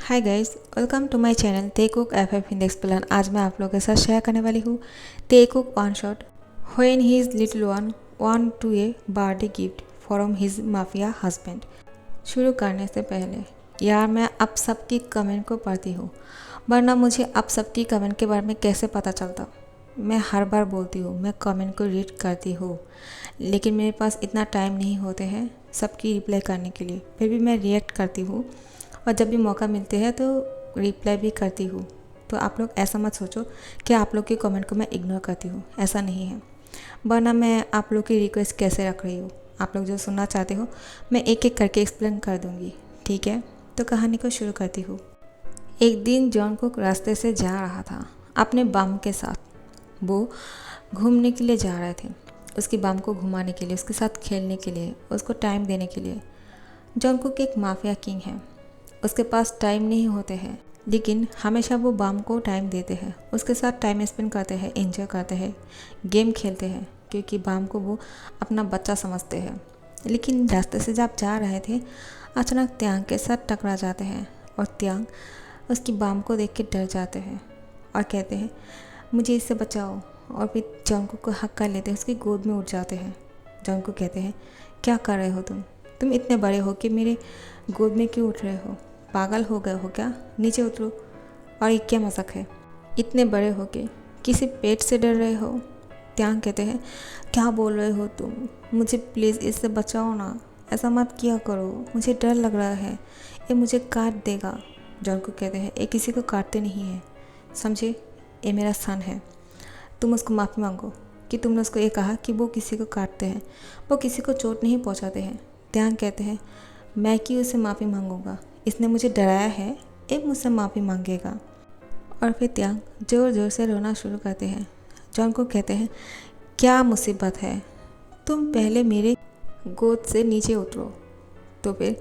Hi guys, welcome to my channel तेकुक F index plan. आज मैं आप लोगों के साथ शेयर करने वाली हूँ तेकुक one shot when his little one want to a birthday gift from his mafia husband. शुरू करने से पहले यार मैं आप सबकी कमेंट को पढ़ती हूँ, वरना मुझे आप सबकी कमेंट के बारे में कैसे पता चलता। मैं हर बार बोलती हूँ मैं कमेंट को रीड करती हूँ, लेकिन मेरे पास इतना टाइम नहीं होते हैं सबकी रिप्लाई करने के लिए। फिर भी मैं रिएक्ट करती हूँ और जब भी मौका मिलते हैं तो रिप्लाई भी करती हूँ। तो आप लोग ऐसा मत सोचो कि आप लोग के कमेंट को मैं इग्नोर करती हूँ, ऐसा नहीं है। वरना मैं आप लोग की रिक्वेस्ट कैसे रख रही हूँ, आप लोग जो सुनना चाहते हो मैं एक एक करके एक्सप्लेन कर दूँगी, ठीक है। तो कहानी को शुरू करती हूँ। एक दिन जॉन कुक रास्ते से जा रहा था अपने बम के साथ। वो घूमने के लिए जा रहे थे, उसकी बम को घुमाने के लिए, उसके साथ खेलने के लिए, उसको टाइम देने के लिए। जॉन कुक एक माफिया किंग है, उसके पास टाइम नहीं होते हैं, लेकिन हमेशा वो बम को टाइम देते हैं, उसके साथ टाइम स्पेंड करते हैं, एंजॉय करते हैं, गेम खेलते हैं, क्योंकि बम को वो अपना बच्चा समझते हैं। लेकिन रास्ते से जब जा रहे थे अचानक त्यांग के साथ टकरा जाते हैं और त्यांग उसकी बम को देख के डर जाते हैं और कहते हैं मुझे इससे बचाओ। और फिर जॉन कुक को हक कर लेते हैं, उसकी गोद में उठ जाते हैं। जॉन को कहते हैं क्या कर रहे हो तुम इतने बड़े हो कि मेरे गोद में क्यों उठ रहे हो, पागल हो गए हो क्या, नीचे उतरो। और ये क्या मजाक है, इतने बड़े हो के किसी पेट से डर रहे हो। त्यांग कहते हैं क्या बोल रहे हो तुम, मुझे प्लीज़ इससे बचाओ ना, ऐसा मत किया करो, मुझे डर लग रहा है, ये मुझे काट देगा। जॉन को कहते हैं ये किसी को काटते नहीं है, समझे, ये मेरा सन है, तुम उसको माफ़ी मांगो कि तुमने उसको ये कहा कि वो किसी को काटते हैं, वो किसी को चोट नहीं पहुंचाते हैं। त्यांग कहते हैं मैं क्यों उसे माफ़ी मांगूंगा, इसने मुझे डराया है, ये मुझसे माफ़ी मांगेगा। और फिर त्यांग ज़ोर ज़ोर से रोना शुरू करते हैं। जॉन को कहते हैं क्या मुसीबत है, तुम पहले मेरे गोद से नीचे उतरो। तो फिर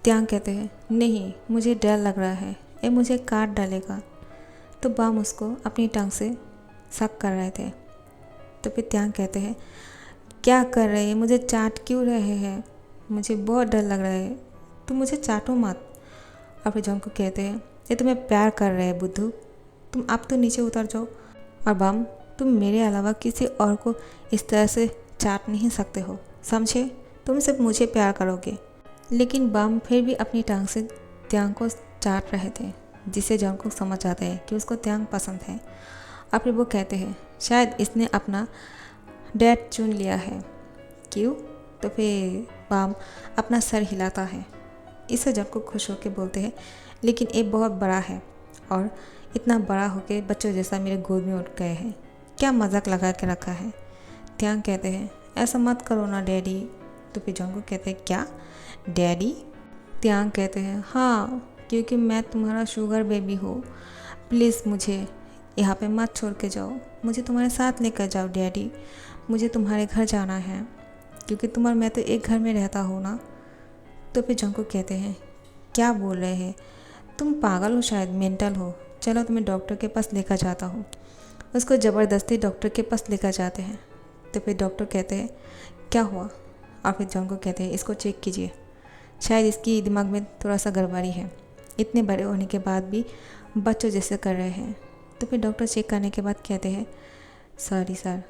त्यांग कहते हैं नहीं, मुझे डर लग रहा है, ये मुझे काट डालेगा। तो बम उसको अपनी टांग से शक कर रहे थे। तो फिर त्यांग कहते हैं क्या कर रहे हैं, मुझे चाट क्यों रहे हैं, मुझे बहुत डर लग रहा है, तुम मुझे चाटो मत। और फिर जॉन को कहते हैं ये तुम्हें प्यार कर रहे हैं बुद्धू, तुम अब तो नीचे उतर जाओ। और बम तुम मेरे अलावा किसी और को इस तरह से चाट नहीं सकते हो, समझे, तुम सिर्फ मुझे प्यार करोगे। लेकिन बम फिर भी अपनी टांग से त्यांग को चाट रहे थे, जिससे जॉन को समझ जाता है कि उसको त्यांग पसंद है। और फिर वो कहते हैं शायद इसने अपना डैड चुन लिया है, क्यों। तो फिर बम अपना सर हिलाता है, इससे जॉन को खुश होकर बोलते हैं लेकिन ये बहुत बड़ा है और इतना बड़ा होके बच्चों जैसा मेरे गोद में उठ गए हैं, क्या मजाक लगा के रखा है। त्यांग कहते हैं ऐसा मत करो ना डैडी। तो फिर जॉन को कहते हैं क्या डैडी। त्यांग कहते हैं हाँ, क्योंकि मैं तुम्हारा शुगर बेबी हूँ, प्लीज़ मुझे यहाँ पे मत छोड़ के जाओ, मुझे तुम्हारे साथ लेकर जाओ डैडी, मुझे तुम्हारे घर जाना है, क्योंकि तुम और मैं तो एक घर में रहता हो ना। तो फिर जॉन को कहते हैं क्या बोल रहे हैं, तुम पागल हो, शायद मेंटल हो, चलो तुम्हें डॉक्टर के पास लेकर जाता हूँ। उसको ज़बरदस्ती डॉक्टर के पास लेकर जाते हैं। तो फिर डॉक्टर कहते हैं क्या हुआ। और फिर जॉन को कहते हैं इसको चेक कीजिए, शायद इसकी दिमाग में थोड़ा सा गड़बड़ी है, इतने बड़े होने के बाद भी बच्चों जैसे कर रहे हैं। तो फिर डॉक्टर चेक करने के बाद कहते हैं सॉरी सर,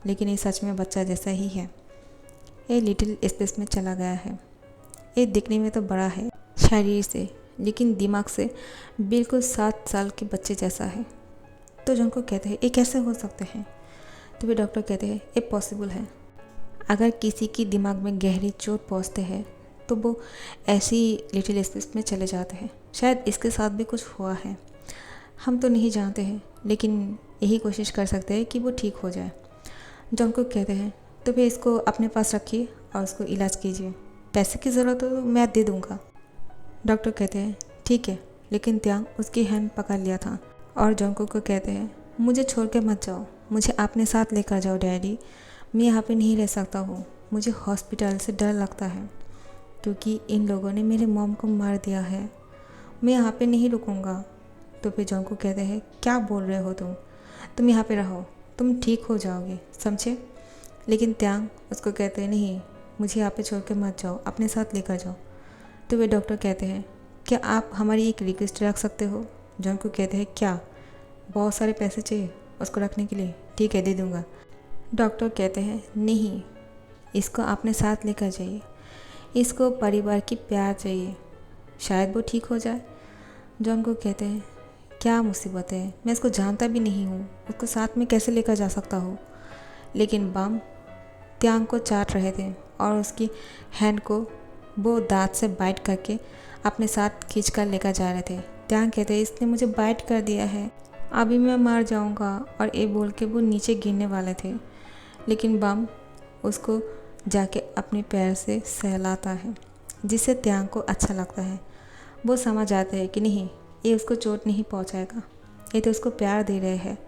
लेकिन ये सच में बच्चा जैसा ही है, ये लिटिल स्पेस में चला गया है, ये दिखने में तो बड़ा है शरीर से, लेकिन दिमाग से बिल्कुल 7 साल के बच्चे जैसा है। तो जॉन को कहते हैं ये कैसे हो सकते हैं। तो फिर डॉक्टर कहते हैं ये पॉसिबल है, अगर किसी की दिमाग में गहरी चोट पहुँचते हैं तो वो ऐसी लिटिल स्पेस में चले जाते हैं, शायद इसके साथ भी कुछ हुआ है, हम तो नहीं जानते हैं, लेकिन यही कोशिश कर सकते हैं कि वो ठीक हो जाए। जॉन को कहते हैं तो फिर इसको अपने पास रखिए और उसको इलाज कीजिए, पैसे की ज़रूरत हो तो मैं दे दूँगा। डॉक्टर कहते हैं ठीक है, लेकिन त्यांग उसकी हैंड पकड़ लिया था और जॉन को कहते हैं मुझे छोड़ के मत जाओ, मुझे अपने साथ लेकर जाओ डैडी, मैं यहाँ पे नहीं रह सकता हूँ, मुझे हॉस्पिटल से डर लगता है, क्योंकि इन लोगों ने मेरे मॉम को मार दिया है, मैं यहाँ पे नहीं रुकूँगा। तो फिर जॉन को कहते हैं क्या बोल रहे हो तुम यहाँ पे रहो, तुम ठीक हो जाओगे, समझे। लेकिन त्यांग उसको कहते हैं नहीं, मुझे यहाँ पे छोड़ के मत जाओ, अपने साथ लेकर जाओ। तो वे डॉक्टर कहते हैं क्या आप हमारी एक रिक्वेस्ट रख सकते हो? जॉनको कहते हैं क्या? बहुत सारे पैसे चाहिए उसको रखने के लिए? ठीक है, दे दूँगा। डॉक्टर कहते हैं नहीं, इसको आपने साथ लेकर जाइए, इसको परिवार की प्यार चाहिए, शायद वो ठीक हो जाए। जॉनको कहते हैं क्या मुसीबत है, मैं इसको जानता भी नहीं हूँ, उसको साथ में कैसे लेकर जा सकता हूँ। लेकिन बाम त्यांग को चाट रहे थे और उसकी हैंड को वो दांत से बाइट करके अपने साथ खींच कर लेकर जा रहे थे। त्यांग कहते हैं इसने मुझे बाइट कर दिया है, अभी मैं मर जाऊंगा, और ये बोल के वो नीचे गिरने वाले थे। लेकिन बाम उसको जाके अपने पैर से सहलाता है, जिससे त्यांग को अच्छा लगता है। वो समझ आते हैं कि नहीं, ये उसको चोट नहीं पहुंचाएगा, ये तो उसको प्यार दे रहे हैं।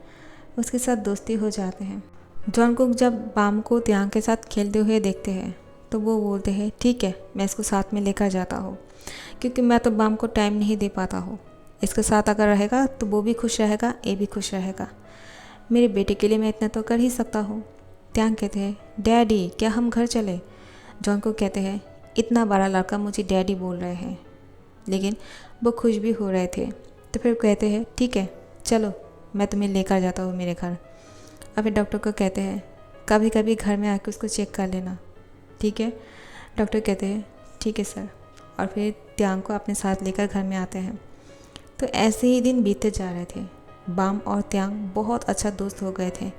उसके साथ दोस्ती हो जाते हैं। जॉनकुक जब बाम को त्यांग के साथ खेलते हुए देखते हैं तो वो बोलते हैं ठीक है, मैं इसको साथ में लेकर जाता हूँ, क्योंकि मैं तो बाम को टाइम नहीं दे पाता हूँ। इसके साथ अगर रहेगा तो वो भी खुश रहेगा, ये भी खुश रहेगा। मेरे बेटे के लिए मैं इतना तो कर ही सकता हूँ। त्यांग कहते हैं डैडी क्या हम घर चले? जॉनकुक कहते हैं इतना बड़ा लड़का मुझे डैडी बोल रहे हैं। लेकिन वो खुश भी हो रहे थे, तो फिर कहते हैं ठीक है चलो, मैं तुम्हें लेकर जाता हूँ मेरे घर। और फिर डॉक्टर को कहते हैं कभी कभी घर में आके उसको चेक कर लेना, ठीक है? डॉक्टर कहते हैं ठीक है सर। और फिर त्यांग को अपने साथ लेकर घर में आते हैं। तो ऐसे ही दिन बीतते जा रहे थे। बाम और त्यांग बहुत अच्छा दोस्त हो गए थे।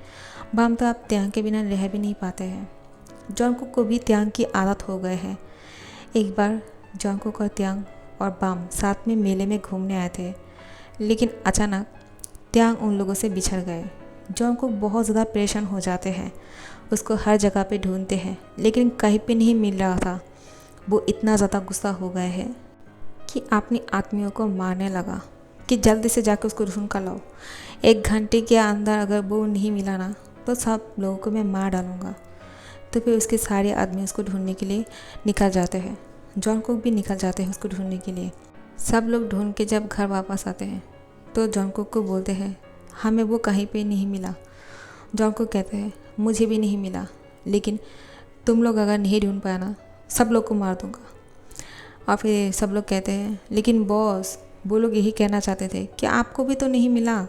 बाम तो अब त्यांग के बिना रह भी नहीं पाते हैं। जॉनकुक को भी त्यांग की आदत हो गए है। एक बार जॉनकुक और त्यांग और बाम साथ में मेले में घूमने आए थे, लेकिन अचानक त्यांग उन लोगों से बिछड़ गए। जॉनकुक बहुत ज़्यादा परेशान हो जाते हैं, उसको हर जगह पे ढूंढते हैं लेकिन कहीं पे नहीं मिल रहा था। वो इतना ज़्यादा गुस्सा हो गए हैं कि अपनी आदमियों को मारने लगा कि जल्दी से जाकर उसको ढूंढ कर लाओ। 1 घंटे के अंदर अगर वो नहीं मिला ना तो सब लोगों को मैं मार डालूँगा। तो फिर उसके सारे आदमी उसको ढूंढने के लिए निकल जाते हैं। जॉनकुक भी निकल जाते हैं उसको ढूंढने के लिए। सब लोग ढूंढ के जब घर वापस आते हैं तो जॉनकुक को बोलते हैं हमें वो कहीं पे नहीं मिला। जॉनकुक कहते हैं मुझे भी नहीं मिला, लेकिन तुम लोग अगर नहीं ढूंढ पाया ना सब लोग को मार दूंगा। और फिर सब लोग कहते हैं लेकिन बॉस, वो लोग यही कहना चाहते थे कि आपको भी तो नहीं मिला,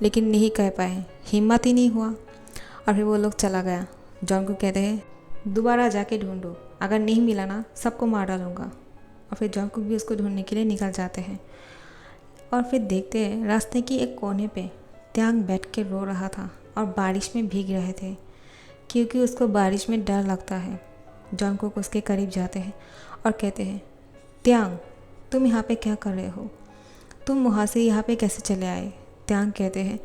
लेकिन नहीं कह पाए, हिम्मत ही नहीं हुआ। और फिर वो लोग चला गया। जॉनकुक कहते हैं दोबारा जाके ढूंढो, अगर नहीं मिला ना सबको मार डालूँगा। और फिर जॉनकुक भी उसको ढूंढने के लिए निकल जाते हैं। और फिर देखते हैं रास्ते की एक कोने पे त्यांग बैठ के रो रहा था और बारिश में भीग रहे थे, क्योंकि उसको बारिश में डर लगता है। जॉनकुक उसके करीब जाते हैं और कहते हैं त्यांग तुम यहाँ पे क्या कर रहे हो? तुम वहाँ से यहाँ पे कैसे चले आए? त्यांग कहते हैं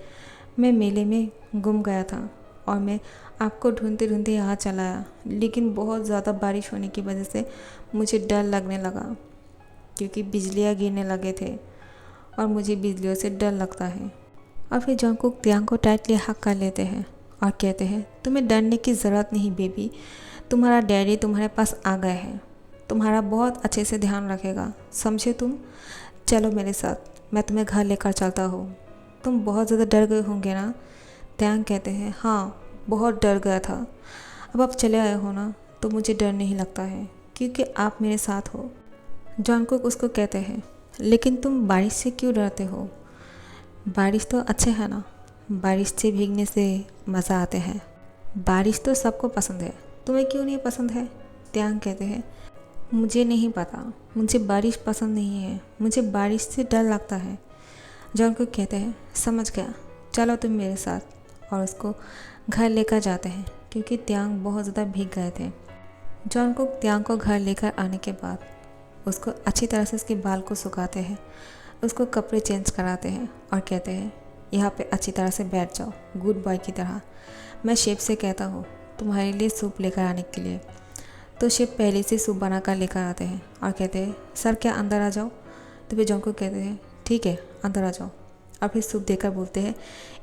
मैं मेले में गुम गया था और मैं आपको ढूंढते ढूंढते यहाँ चला आया, लेकिन बहुत ज़्यादा बारिश होने की वजह से मुझे डर लगने लगा, क्योंकि बिजलियाँ गिरने लगे थे और मुझे बिजलियों से डर लगता है। और फिर जॉनकुक त्यांग को टाइटली हक कर लेते हैं और कहते हैं तुम्हें डरने की ज़रूरत नहीं बेबी, तुम्हारा डैडी तुम्हारे पास आ गए हैं, तुम्हारा बहुत अच्छे से ध्यान रखेगा, समझे तुम? चलो मेरे साथ, मैं तुम्हें घर लेकर चलता हूँ। तुम बहुत ज़्यादा डर गए होंगे ना? त्यांग कहते हैं हाँ, बहुत डर गया था। अब आप चले आए हो ना तो मुझे डर नहीं लगता है, क्योंकि आप मेरे साथ हो। जॉनकुक उसको कहते हैं लेकिन तुम बारिश से क्यों डरते हो? बारिश तो अच्छे है ना, बारिश से भीगने से मज़ा आते हैं। बारिश तो सबको पसंद है, तुम्हें क्यों नहीं पसंद है? त्यांग कहते हैं मुझे नहीं पता, मुझे बारिश पसंद नहीं है, मुझे बारिश से डर लगता है। जॉनकुक कहते हैं समझ गया, चलो तुम मेरे साथ। और उसको घर लेकर जाते हैं, क्योंकि त्यांग बहुत ज़्यादा भीग गए थे। जॉनकुक त्यांग को घर लेकर आने के बाद उसको अच्छी तरह से उसके बाल को सुखाते हैं, उसको कपड़े चेंज कराते हैं और कहते हैं यहाँ पे अच्छी तरह से बैठ जाओ गुड बॉय की तरह। मैं शेफ से कहता हूँ तुम्हारे लिए सूप लेकर आने के लिए। तो शेफ पहले से सूप बना कर लेकर आते हैं और कहते हैं सर क्या अंदर आ जाओ? तो फिर जॉनकुक कहते हैं ठीक है अंदर आ जाओ। और फिर सूप देकर बोलते हैं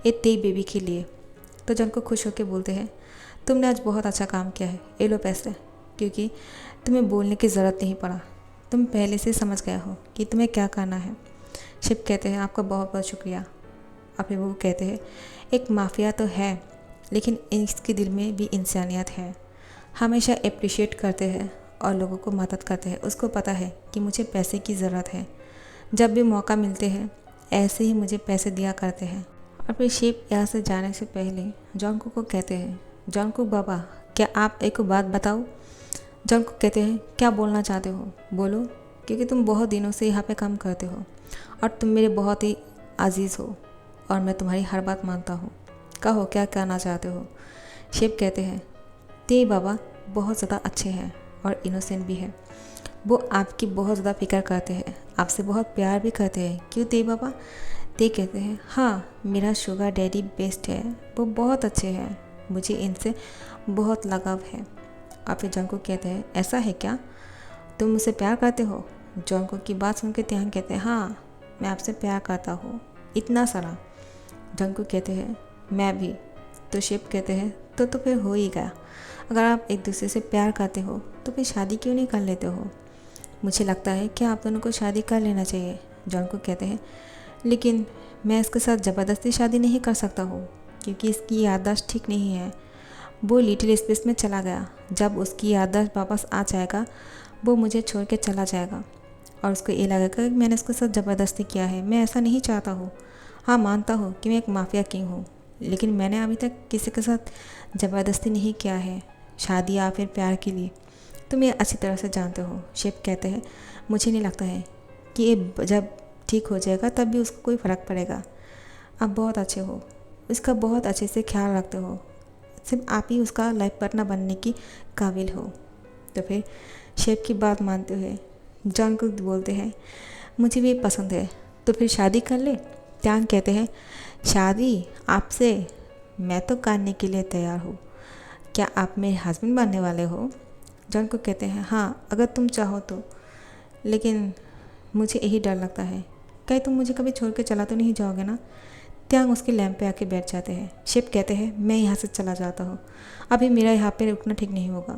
ये तेरी बेबी के लिए। तो जॉनकुक खुश होकर बोलते हैं तुमने आज बहुत अच्छा काम किया है, ये लो पैसे, क्योंकि तुम्हें बोलने की ज़रूरत नहीं पड़ा, तुम पहले से समझ गए हो कि तुम्हें क्या करना है। शिप कहते हैं आपका बहुत बहुत शुक्रिया। और फिर वो कहते हैं एक माफिया तो है, लेकिन इसके दिल में भी इंसानियत है, हमेशा अप्रिशिएट करते हैं और लोगों को मदद करते हैं। उसको पता है कि मुझे पैसे की ज़रूरत है, जब भी मौका मिलते हैं ऐसे ही मुझे पैसे दिया करते हैं। और फिर शिप यहाँ से जाने से पहले जॉनकुक को कहते हैं, जॉनकुक बाबा क्या आप एक बात बताओ। जॉनकुक कहते हैं, क्या बोलना चाहते हो बोलो, क्योंकि तुम बहुत दिनों से यहाँ पे काम करते हो और तुम मेरे बहुत ही अजीज़ हो और मैं तुम्हारी हर बात मानता हूँ। कहो क्या कहना चाहते हो। शिप कहते हैं, ते बाबा बहुत ज़्यादा अच्छे हैं और इनोसेंट भी है। वो आपकी बहुत ज़्यादा फिक्र करते हैं, आपसे बहुत प्यार भी करते हैं, क्यों ते बाबा। ते कहते हैं, हाँ मेरा शुगर डैडी बेस्ट है, वो बहुत अच्छे हैं, मुझे इनसे बहुत लगाव है। और फिर जॉनकुक कहते हैं, ऐसा है क्या, तुम मुझसे प्यार करते हो। जॉनकुक की बात सुन के त्यान कहते हैं, हाँ मैं आपसे प्यार करता हूँ, इतना सारा। जॉनकुक कहते हैं, मैं भी। तो शिप कहते हैं, तो फिर हो ही गया, अगर आप एक दूसरे से प्यार करते हो तो फिर शादी क्यों नहीं कर लेते हो। मुझे लगता है कि आप दोनों को शादी कर लेना चाहिए। जॉनकुक कहते हैं, लेकिन मैं इसके साथ ज़बरदस्ती शादी नहीं कर सकता हूँ, क्योंकि इसकी याददाश्त ठीक नहीं है। वो लिटिल स्पेस में चला गया, जब उसकी याददाश्त वापस आ जाएगा वो मुझे छोड़ के चला जाएगा और उसको ये लगेगा कि मैंने उसके साथ ज़बरदस्ती किया है। मैं ऐसा नहीं चाहता हूँ। हाँ मानता हूँ कि मैं एक माफिया किंग हूँ, लेकिन मैंने अभी तक किसी के साथ ज़बरदस्ती नहीं किया है, शादी या फिर प्यार के लिए। तुम ये अच्छी तरह से जानते हो। शिप कहते हैं, मुझे नहीं लगता है कि ये जब ठीक हो जाएगा तब भी उसको कोई फ़र्क पड़ेगा। आप बहुत अच्छे हो, उसका बहुत अच्छे से ख्याल रखते हो, सिर्फ आप ही उसका लाइफ पार्टनर बनने की काबिल हो। तो फिर शिप की बात मानते हुए जॉनकुक बोलते हैं, मुझे भी पसंद है, तो फिर शादी कर ले। त्यान कहते हैं, शादी आपसे मैं तो करने के लिए तैयार हूँ, क्या आप मेरे हस्बैंड बनने वाले हो। जॉनकुक कहते हैं, हाँ अगर तुम चाहो तो, लेकिन मुझे यही डर लगता है, कहीं तुम मुझे कभी छोड़ के चला तो नहीं जाओगे ना। त्यांग उसके लैंप पे आके बैठ जाते हैं। शिप कहते हैं, मैं यहाँ से चला जाता हूँ, अभी मेरा यहाँ पे रुकना ठीक नहीं होगा।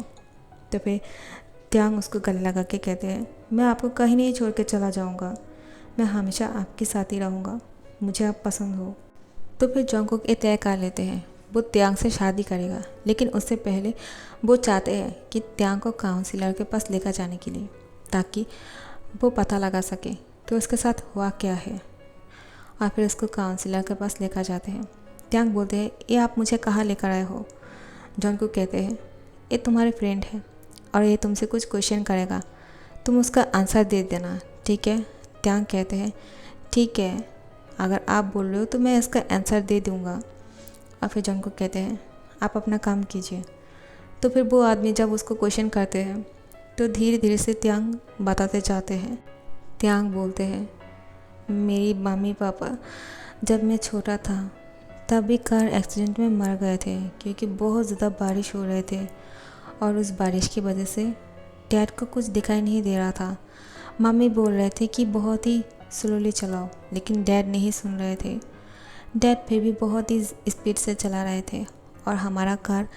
तो फिर त्यांग उसको गले लगा के कहते हैं, मैं आपको कहीं नहीं छोड़ के चला जाऊँगा, मैं हमेशा आपके साथ ही रहूँगा, मुझे आप पसंद हो। तो फिर जॉनकुक ये तय कर लेते हैं वो त्यांग से शादी करेगा, लेकिन उससे पहले वो चाहते हैं कि त्यांग को काउंसिलर के पास लेकर जाने के लिए, ताकि वो पता लगा सके कि उसके साथ हुआ क्या है। और फिर उसको काउंसिलर के पास लेकर जाते हैं। त्यांग बोलते हैं, ये आप मुझे कहाँ लेकर आए हो। जॉनकुक कहते हैं, ये तुम्हारे फ्रेंड है और ये तुमसे कुछ क्वेश्चन करेगा, तुम उसका आंसर दे देना, ठीक है। त्यांग कहते हैं, ठीक है, अगर आप बोल रहे हो तो मैं इसका आंसर दे दूँगा। और फिर जॉनकुक कहते हैं, आप अपना काम कीजिए। तो फिर वो आदमी जब उसको क्वेश्चन करते हैं तो धीरे धीरे से त्यांग बताते जाते हैं। त्यांग बोलते हैं, मेरी मम्मी पापा जब मैं छोटा था तब भी कार एक्सीडेंट में मर गए थे, क्योंकि बहुत ज़्यादा बारिश हो रहे थे और उस बारिश की वजह से डैड को कुछ दिखाई नहीं दे रहा था। मम्मी बोल रहे थे कि बहुत ही स्लोली चलाओ, लेकिन डैड नहीं सुन रहे थे। डैड फिर भी बहुत ही स्पीड से चला रहे थे और हमारा कार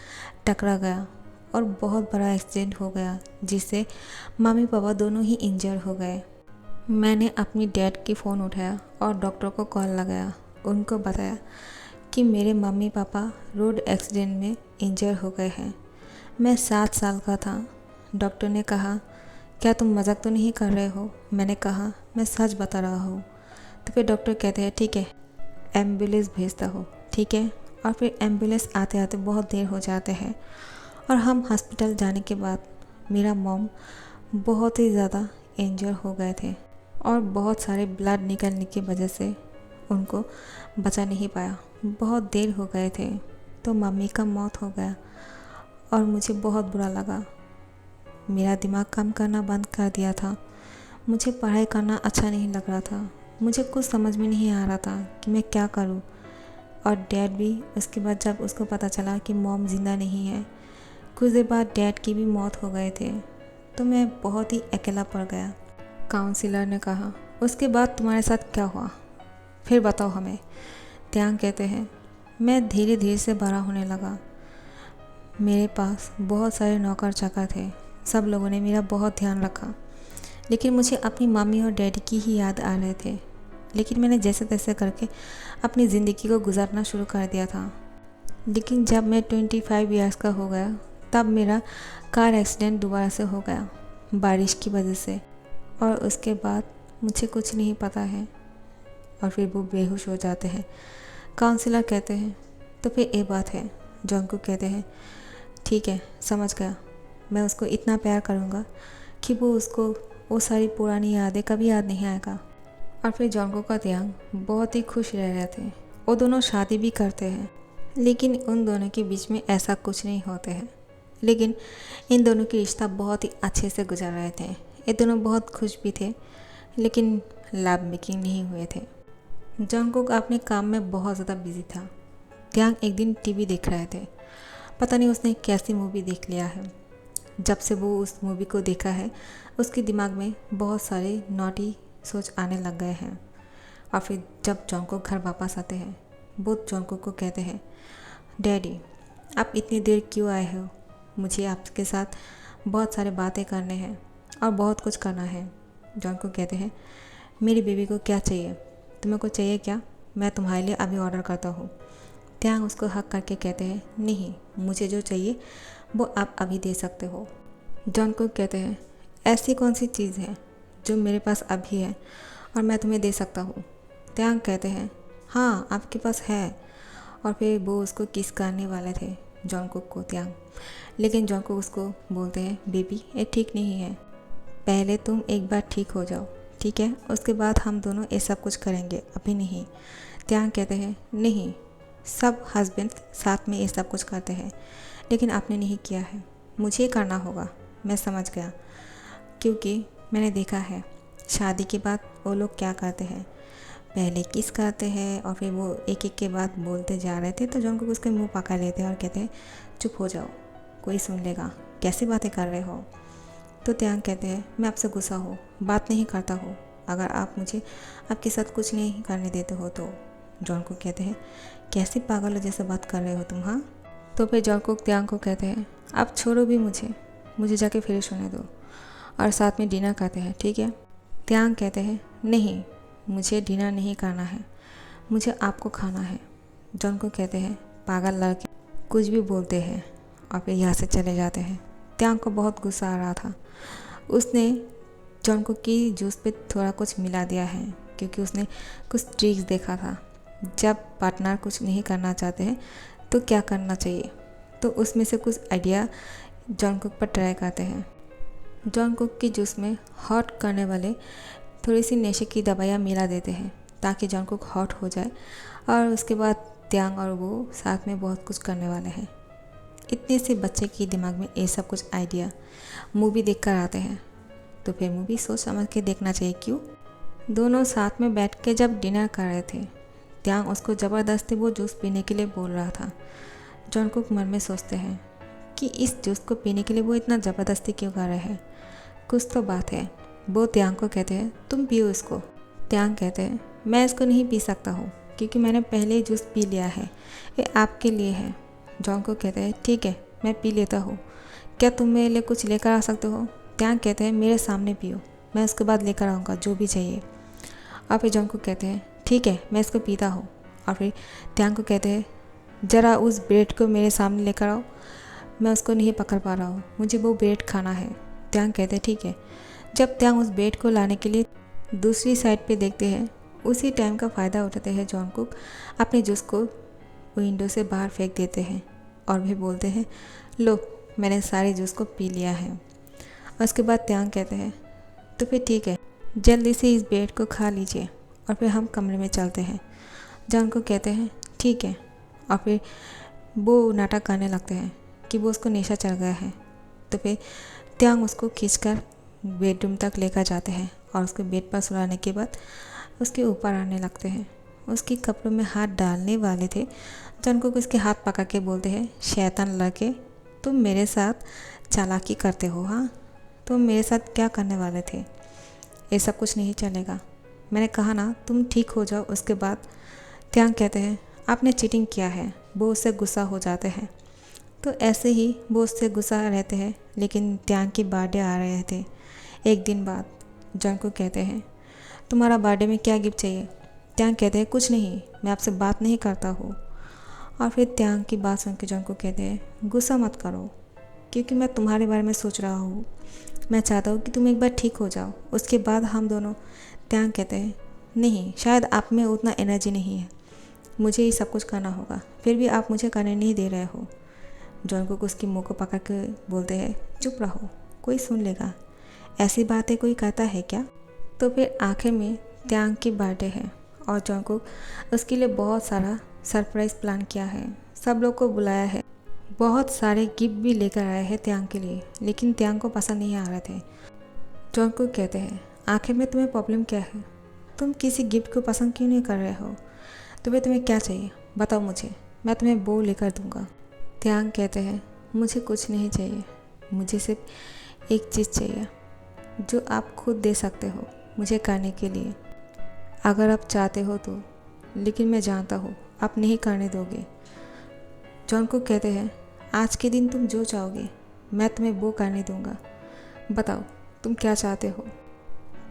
टकरा गया और बहुत बड़ा एक्सीडेंट हो गया, जिससे मम्मी पापा दोनों ही इंजर हो गए। मैंने अपनी डैड की फ़ोन उठाया और डॉक्टर को कॉल लगाया, उनको बताया कि मेरे मम्मी पापा रोड एक्सीडेंट में इंजर हो गए हैं। मैं 7 साल का था। डॉक्टर ने कहा, क्या तुम मजाक तो नहीं कर रहे हो। मैंने कहा, मैं सच बता रहा हूँ। तो फिर डॉक्टर कहते हैं, ठीक है एम्बुलेंस भेजता हो, ठीक है। और फिर एम्बुलेंस आते आते बहुत देर हो जाते हैं और हम हॉस्पिटल जाने के बाद मेरा मॉम बहुत ही ज़्यादा इंजर हो गए थे और बहुत सारे ब्लड निकलने की वजह से उनको बचा नहीं पाया, बहुत देर हो गए थे, तो मम्मी का मौत हो गया और मुझे बहुत बुरा लगा। मेरा दिमाग काम करना बंद कर दिया था, मुझे पढ़ाई करना अच्छा नहीं लग रहा था, मुझे कुछ समझ में नहीं आ रहा था कि मैं क्या करूं। और डैड भी, उसके बाद जब उसको पता चला कि मॉम ज़िंदा नहीं है, कुछ देर बाद डैड की भी मौत हो गए थे, तो मैं बहुत ही अकेला पड़ गया। काउंसिलर ने कहा, उसके बाद तुम्हारे साथ क्या हुआ, फिर बताओ हमें। त्यांग कहते हैं, मैं धीरे धीरे से बड़ा होने लगा। मेरे पास बहुत सारे नौकर चाकर थे, सब लोगों ने मेरा बहुत ध्यान रखा, लेकिन मुझे अपनी मम्मी और डैडी की ही याद आ रहे थे। लेकिन मैंने जैसे तैसे करके अपनी ज़िंदगी को गुजारना शुरू कर दिया था। लेकिन जब मैं 25 इयर्स का हो गया तब मेरा कार एक्सीडेंट दोबारा से हो गया बारिश की वजह से, और उसके बाद मुझे कुछ नहीं पता है। और फिर वो बेहोश हो जाते हैं। काउंसलर कहते हैं तो फिर ये बात है। जॉनकुक कहते हैं ठीक है, समझ गया। मैं उसको इतना प्यार करूँगा कि वो सारी पुरानी यादें कभी याद नहीं आएगा। और फिर जॉनकुक का त्यांग बहुत ही खुश रह रहे थे। वो दोनों शादी भी करते हैं, लेकिन उन दोनों के बीच में ऐसा कुछ नहीं होते हैं। लेकिन इन दोनों की रिश्ता बहुत ही अच्छे से गुजर रहे थे। ये दोनों बहुत खुश भी थे, लेकिन लव मेकिंग नहीं हुए थे। जॉनकुक अपने काम में बहुत ज़्यादा बिजी था। त्यांग एक दिन टीवी देख रहे थे। पता नहीं उसने कैसी मूवी देख लिया है। जब से वो उस मूवी को देखा है, उसके दिमाग में बहुत सारे नॉटी सोच आने लग गए हैं। और फिर जब जॉनकुक घर वापस आते हैं, वो जॉनकुक को कहते हैं डैडी, आप इतनी देर क्यों आए हो? मुझे आपके साथ बहुत सारे बातें करने हैं और बहुत कुछ करना है। जॉनकुक कहते हैं मेरी बेबी को क्या चाहिए? तुम्हें को चाहिए क्या? मैं तुम्हारे लिए अभी ऑर्डर करता हूँ। त्यांग उसको हक करके कहते हैं नहीं, मुझे जो चाहिए वो आप अभी दे सकते हो। जॉनकुक कहते हैं ऐसी कौन सी चीज़ है जो मेरे पास अभी है और मैं तुम्हें दे सकता हूँ? त्यांग कहते हैं हाँ, आपके पास है। और फिर वो उसको किस करने वाले थे जॉनकुक को, त्यांग। लेकिन जॉनकुक उसको बोलते हैं बेबी, ये ठीक नहीं है। पहले तुम एक बार ठीक हो जाओ, ठीक है? उसके बाद हम दोनों ये सब कुछ करेंगे, अभी नहीं। त्यांग कहते हैं नहीं, सब हस्बैंड साथ में ये सब कुछ करते हैं, लेकिन आपने नहीं किया है। मुझे करना होगा। मैं समझ गया, क्योंकि मैंने देखा है शादी के बाद वो लोग क्या करते हैं। पहले किस करते हैं और फिर वो एक एक के बाद बोलते जा रहे थे, तो जॉनकुक उसके मुंह पकड़ लेते हैं और कहते हैं चुप हो जाओ, कोई सुन लेगा, कैसी बातें कर रहे हो? तो त्यांग कहते हैं मैं आपसे गुस्सा हूँ, बात नहीं करता हूँ। अगर आप मुझे आपके साथ कुछ नहीं करने देते हो तो। जॉनकुक कहते हैं कैसी पागलों जैसे बात कर रहे हो तुम? हाँ। तो फिर जॉनकुक त्यांग को कहते हैं आप छोड़ो भी मुझे जाके फ्रेश होने दो और साथ में डिनर करते हैं, ठीक है? त्यांग कहते हैं नहीं, मुझे डिनर नहीं करना है, मुझे आपको खाना है। जॉनकुक कहते हैं पागल लड़के कुछ भी बोलते हैं, और फिर यहाँ से चले जाते हैं। त्यांग को बहुत गुस्सा आ रहा था। उसने जॉनकुक की जूस पे थोड़ा कुछ मिला दिया है, क्योंकि उसने कुछ ट्रिक्स देखा था। जब पार्टनर कुछ नहीं करना चाहते हैं तो क्या करना चाहिए, तो उसमें से कुछ आइडिया जॉनकुक पर ट्राई करते हैं। जॉनकुक की जूस में हॉट करने वाले थोड़ी सी नशे की दवाइयाँ मिला देते हैं, ताकि जॉनकुक हॉट हो जाए। और उसके बाद त्यांग और वो साथ में बहुत कुछ करने वाले हैं। इतने से बच्चे के दिमाग में ये सब कुछ आइडिया मूवी देख कर आते हैं, तो फिर मूवी सोच समझ के देखना चाहिए, क्यों? दोनों साथ में बैठ के जब डिनर कर रहे थे, त्यांग उसको ज़बरदस्ती वो जूस पीने के लिए बोल रहा था। जॉनकुक मन में सोचते हैं कि इस जूस को पीने के लिए वो इतना ज़बरदस्ती क्यों कर रहे हैं, कुछ तो बात है। वो त्यांग को कहते हैं तुम पियो इसको। त्यांग कहते हैं मैं इसको नहीं पी सकता हूँ, क्योंकि मैंने पहले ही जूस पी लिया है, ये आपके लिए है। जॉनकुक कहते हैं ठीक है, मैं पी लेता हूँ, क्या तुम मेरे लिए कुछ लेकर आ सकते हो? त्यांग कहते हैं मेरे सामने पियो, मैं उसके बाद लेकर आऊँगा जो भी चाहिए। और फिर जॉनकुक कहते हैं ठीक है, मैं इसको पीता हूँ। और फिर त्यांग को कहते हैं ज़रा उस ब्रेड को मेरे सामने लेकर आओ, मैं उसको नहीं पकड़ पा रहा हूँ, मुझे वो ब्रेड खाना है। त्यांग कहते हैं ठीक है। जब त्यांग उस ब्रेड को लाने के लिए दूसरी साइड पे देखते हैं, उसी टाइम का फ़ायदा उठाते हैं जॉनकुक अपने जूस को विंडो से बाहर फेंक देते हैं और भी बोलते हैं लो, मैंने सारे जूस को पी लिया है। और उसके बाद त्यांग कहते हैं तो फिर ठीक है, जल्दी से इस ब्रेड को खा लीजिए और फिर हम कमरे में चलते हैं। जॉनकुक कहते हैं ठीक है। और फिर वो नाटक करने लगते हैं कि वो उसको नशा चढ़ गया है। तो फिर त्यांग उसको खींचकर बेडरूम तक लेकर जाते हैं और उसको बेड पर सुलाने के बाद उसके ऊपर आने लगते हैं। उसके कपड़ों में हाथ डालने वाले थे, जॉनकुक उसके हाथ पकड़ के बोलते हैं शैतान लड़के, तुम मेरे साथ चालाकी करते हो? हाँ, तुम मेरे साथ क्या करने वाले थे? ये सब कुछ नहीं चलेगा, मैंने कहा ना तुम ठीक हो जाओ। उसके बाद त्यांग कहते हैं आपने चीटिंग किया है। वो उससे गुस्सा हो जाते हैं। तो ऐसे ही वो उससे गुस्सा रहते हैं, लेकिन त्यांग की बर्थडे आ रहे थे एक दिन बाद। जॉनकुक कहते हैं तुम्हारा बर्थडे में क्या गिफ्ट चाहिए? त्यांग कहते हैं कुछ नहीं, मैं आपसे बात नहीं करता हूँ। और फिर त्यांग की बात सुन के जॉनकुक कहते हैं गुस्सा मत करो, क्योंकि मैं तुम्हारे बारे में सोच रहा हूँ। मैं चाहता हूँ कि तुम एक बार ठीक हो जाओ, उसके बाद हम दोनों त्यांग कहते हैं, नहीं, शायद आप में उतना एनर्जी नहीं है, मुझे ये सब कुछ करना होगा, फिर भी आप मुझे करने नहीं दे रहे हो। जॉनकुक उसकी मुंह को पकड़ के बोलते हैं, चुप रहो, कोई सुन लेगा, ऐसी बातें कोई कहता है क्या। तो फिर आखिर में त्यांग की बर्थडे है और जॉनकुक उसके लिए बहुत सारा सरप्राइज़ प्लान किया है, सब लोग को बुलाया है, बहुत सारे गिफ्ट भी लेकर आए हैं त्यांग के लिए, लेकिन त्यांग को पसंद नहीं आ रहे थे। जॉनकुक कहते हैं, आखिर में तुम्हें प्रॉब्लम क्या है, तुम किसी गिफ्ट को पसंद क्यों नहीं कर रहे हो, तुम्हें क्या चाहिए बताओ मुझे, मैं तुम्हें वो लेकर दूंगा। त्यांग कहते हैं, मुझे कुछ नहीं चाहिए, मुझे सिर्फ एक चीज़ चाहिए जो आप खुद दे सकते हो मुझे करने के लिए, अगर आप चाहते हो तो, लेकिन मैं जानता हूँ आप नहीं करने दोगे। जॉनकुक कहते हैं, आज के दिन तुम जो चाहोगे मैं तुम्हें वो करने दूंगा, बताओ तुम क्या चाहते हो।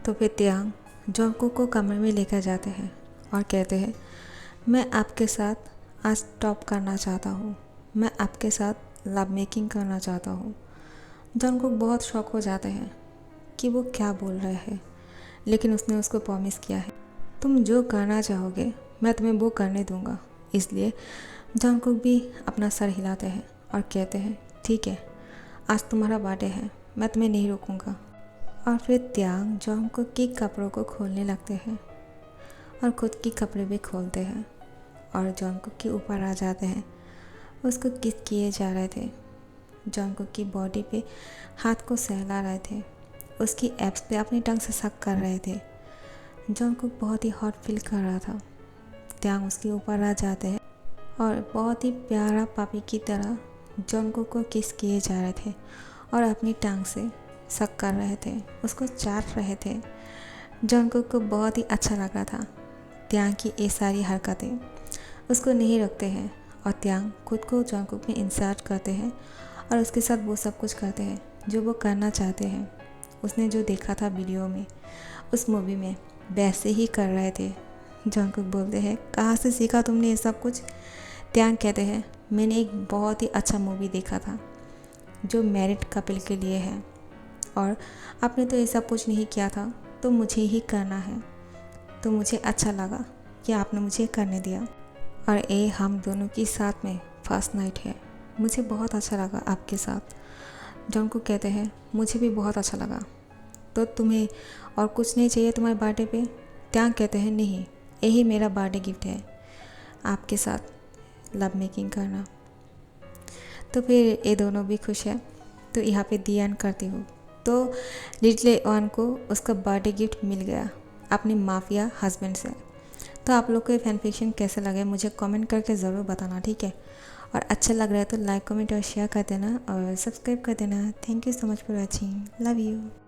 तो फिर त्यांग जॉनकुक को कमरे में लेकर जाते हैं और कहते हैं, मैं आपके साथ आज टॉप करना चाहता हूँ, मैं आपके साथ लव मेकिंग करना चाहता हूँ। जॉनकुक बहुत शॉक हो जाते हैं कि वो क्या बोल रहे हैं, लेकिन उसने उसको प्रॉमिस किया है, तुम जो करना चाहोगे मैं तुम्हें वो करने दूंगा। इसलिए जॉनकुक भी अपना सर हिलाते हैं और कहते हैं, ठीक है, आज तुम्हारा बर्थडे है, मैं तुम्हें नहीं रोकूंगा। और फिर त्यांग जॉनकुक के कपड़ों को खोलने लगते हैं और खुद के कपड़े भी खोलते हैं और जॉनकुक के ऊपर आ जाते हैं, उसको किस किए जा रहे थे, जॉनकुक की बॉडी पे हाथ को सहला रहे थे, उसकी एब्स पे अपनी टंग से सक कर रहे थे। जॉनकुक बहुत ही हॉट फील कर रहा था। त्यांग उसके ऊपर आ जाते हैं और बहुत ही प्यारा पापी की तरह जॉनकुक को किस किए जा रहे थे और अपनी टांग से सक कर रहे थे, उसको चाट रहे थे। जॉनकुक को बहुत ही अच्छा लग रहा था। त्यांग की ये सारी हरकतें उसको नहीं रखते हैं और त्यांग खुद को जॉनकुक में इंसर्ट करते हैं और उसके साथ वो सब कुछ करते हैं जो वो करना चाहते हैं। उसने जो देखा था वीडियो में, उस मूवी में, वैसे ही कर रहे थे। जॉनकुक बोलते हैं, कहाँ से सीखा तुमने ये सब कुछ। त्यांग कहते हैं, मैंने एक बहुत ही अच्छा मूवी देखा था जो मैरिड कपल के लिए है और आपने तो ये सब कुछ नहीं किया था, तो मुझे ही करना है, तो मुझे अच्छा लगा कि आपने मुझे करने दिया और ये हम दोनों की साथ में फर्स्ट नाइट है, मुझे बहुत अच्छा लगा आपके साथ। जॉनकुक कहते हैं, मुझे भी बहुत अच्छा लगा, तो तुम्हें और कुछ नहीं चाहिए तुम्हारे बर्थडे पे। त्यांग कहते हैं, नहीं, यही मेरा बर्थडे गिफ्ट है, आपके साथ लव मेकिंग करना। तो फिर ये दोनों भी खुश हैं। तो यहाँ पे दी एंड करती हूँ। तो लिटिल वन को उसका बर्थडे गिफ्ट मिल गया अपने माफिया हस्बैंड से। तो आप लोग को ये फैन फिक्शन कैसे लगे मुझे कमेंट करके ज़रूर बताना, ठीक है। और अच्छा लग रहा है तो लाइक कमेंट और शेयर कर देना और सब्सक्राइब कर देना। Thank you so much for watching, love you.